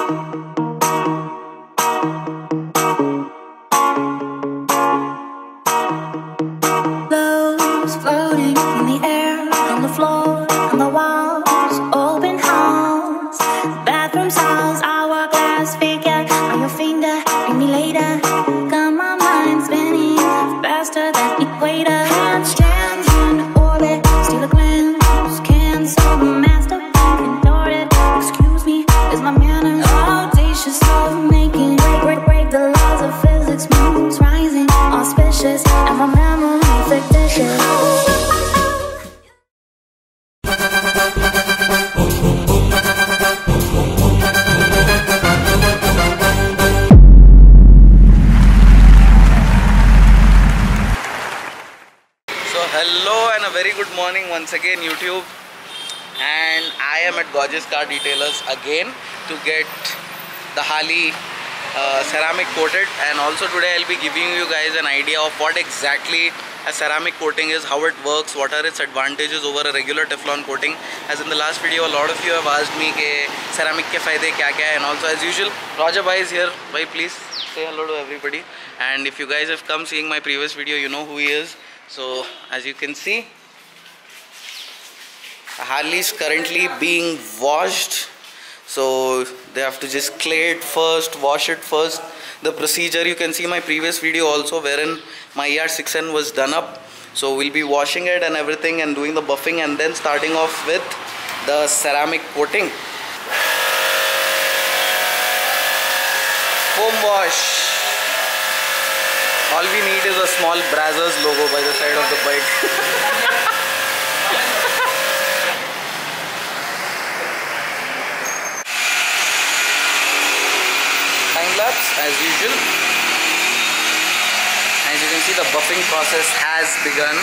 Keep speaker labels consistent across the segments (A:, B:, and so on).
A: Clothes floating in the air, on the floor, on the walls, open house, bathroom stalls, hourglass figure on your finger, bring me later. Got my mind spinning faster than equator. Handstands in orbit, steal a glance, cancel the master, ignore it. Excuse me, is my manner audacious of making break the laws of physics, moons rising, auspicious, and my memory fictitious.
B: Hello and a very good morning once again YouTube, and I am at Gorgeous Car Detailers again to get the Harley ceramic coated, and also today I'll be giving you guys an idea of what exactly a ceramic coating is, how it works, what are its advantages over a regular Teflon coating. As in the last video, a lot of you have asked me ke ceramic ke faide kya kya hai, and also as usual Raja bhai is here. Bhai, please say hello to everybody. And if you guys have come seeing my previous video, you know who he is. So as you can see, Harley is currently being washed, so they have to just clay it first, wash it first. The procedure, you can see my previous video also wherein my ER6N was done up. So we'll be washing it and everything and doing the buffing and then starting off with the ceramic coating. Foam wash. All we need is a small Brazzers logo by the side of the bike. Time lapse as usual. As you can see, the buffing process has begun.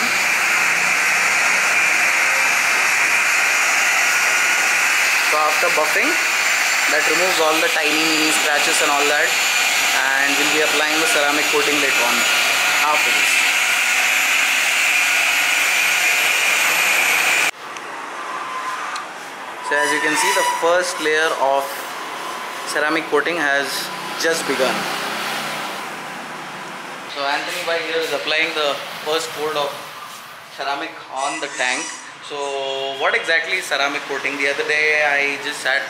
B: So after buffing, that removes all the tiny mini scratches and all that, and we'll be applying the ceramic coating later on after this. So as you can see, the first layer of ceramic coating has just begun. So Anthony Bhai here is applying the first coat of ceramic on the tank. So what exactly is ceramic coating? The other day I just sat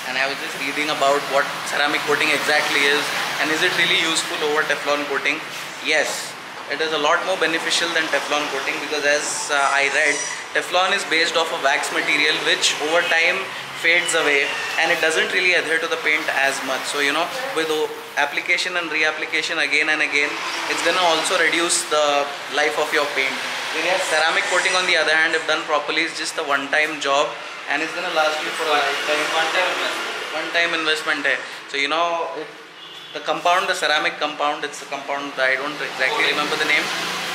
B: and I was just reading about what ceramic coating exactly is, and is it really useful over Teflon coating? Yes, it is a lot more beneficial than Teflon coating, because as I read, Teflon is based off a wax material which over time fades away and it doesn't really adhere to the paint as much. So you know, with application and reapplication again and again, it's gonna also reduce the life of your paint. Whereas ceramic coating on the other hand, if done properly, is just a one-time job and it's gonna last you for a lifetime. One-time investment hai. So you know, the compound, the ceramic compound, it's a compound, I don't exactly remember the name.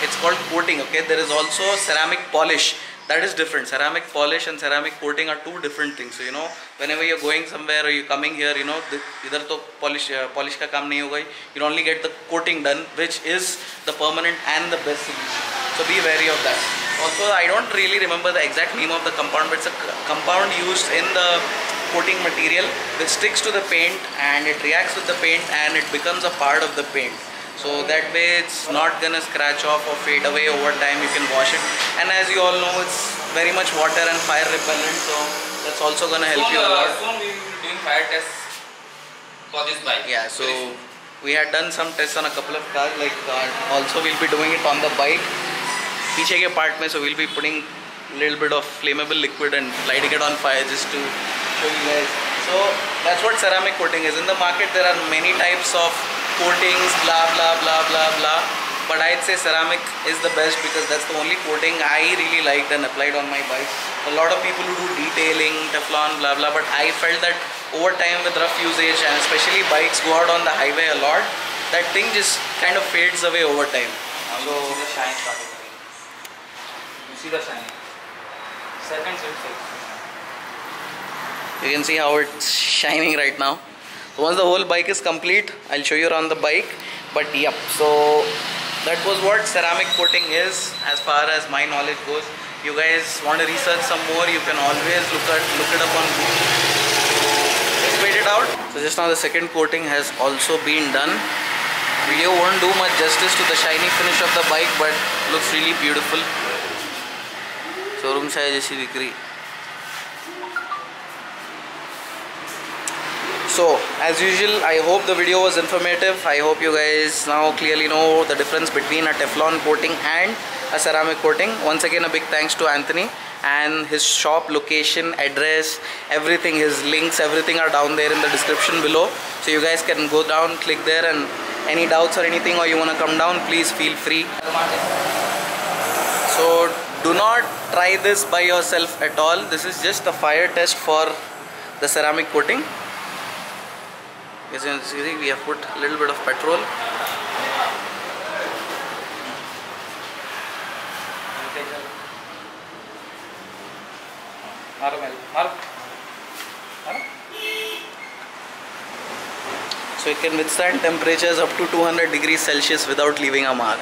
B: It's called coating, okay? There is also ceramic polish. That is different. Ceramic polish and ceramic coating are two different things. So you know, whenever you're going somewhere or you're coming here, you know, idhar to polish ka kaam nahi hoga. You'll only get the coating done, which is the permanent and the best solution. So be wary of that. Also, I don't really remember the exact name of the compound, but it's a compound used in the coating material which sticks to the paint and it reacts with the paint and it becomes a part of the paint. So that way it's not gonna scratch off or fade away over time. You can wash it, and as you all know, it's very much water and fire repellent, so that's also gonna help you a lot.
C: Soon we will be doing fire tests for this bike.
B: Yeah, so we had done some tests on a couple of cars, like also we'll be doing it on the bike. Piche ke part mein, so we'll be putting a little bit of flammable liquid and lighting it on fire just to show you guys. So that's what ceramic coating is. In the market there are many types of coatings, blah blah blah blah blah, but I'd say ceramic is the best because that's the only coating I really liked and applied on my bike. A lot of people who do detailing, Teflon, blah blah, but I felt that over time with rough usage, and especially bikes go out on the highway a lot, that thing just kind of fades away over time.
C: So the shine started. You see the shine. Seconds will take.
B: You can see how it's shining right now. So once the whole bike is complete, I'll show you around the bike. But yep, so that was what ceramic coating is as far as my knowledge goes. You guys want to research some more, you can always look it up on Google. Let's wait it out. So just now the second coating has also been done. Video won't do much justice to the shiny finish of the bike, but looks really beautiful. Showroom se jaisi dikh rahi. So as usual, I hope the video was informative. I hope you guys now clearly know the difference between a Teflon coating and a ceramic coating. Once again, a big thanks to Anthony, and his shop location, address, everything, his links, everything are down there in the description below. So you guys can go down, click there, and any doubts or anything, or you want to come down, please feel free. So do not try this by yourself at all. This is just a fire test for the ceramic coating. As you can see, we have put a little bit of petrol. So it can withstand temperatures up to 200 degrees Celsius without leaving a mark.